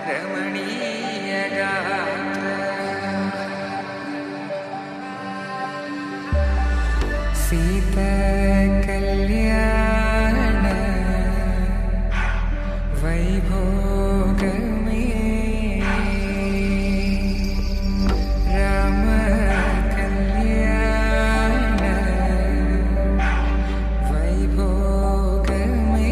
రమణీయగా సీత కళ్యాణ వైభోగమే రామ కళ్యాణ వైభోగమే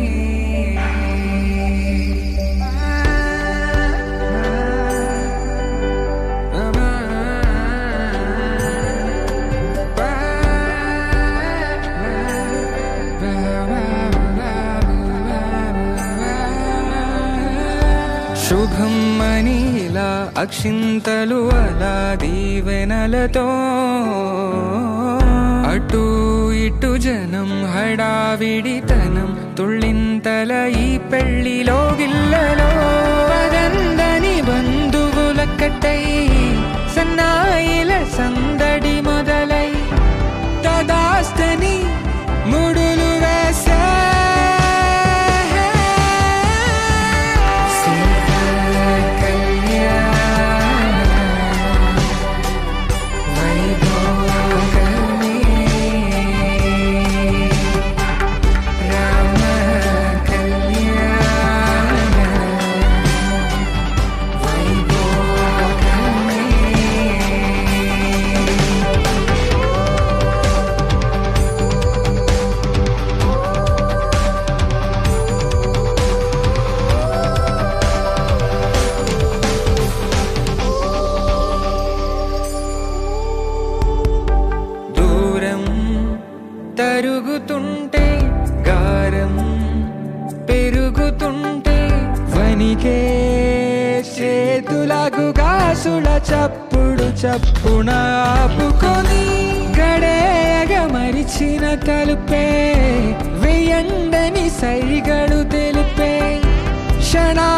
శుభం మనీలా అక్షింతలు అలా దీవెనలతో అటు ఇటు జనం హడావిడితనం తుళ్ళింతల ఈ పెళ్లిలో గిల్లలో పదందని బంధువుల కట్టై సన్నాయిల సందడి మొదలై తదాస్తని ముడులు వేసే తరుగుతుంటే గారం పెరుగుతుంటే వనికే చేతులకు గాసుల చప్పుడు చప్పున ఆపుకొని గడేయగ మరిచిన తలుపే వెయ్యండని సైగడు తెలిపే క్షణా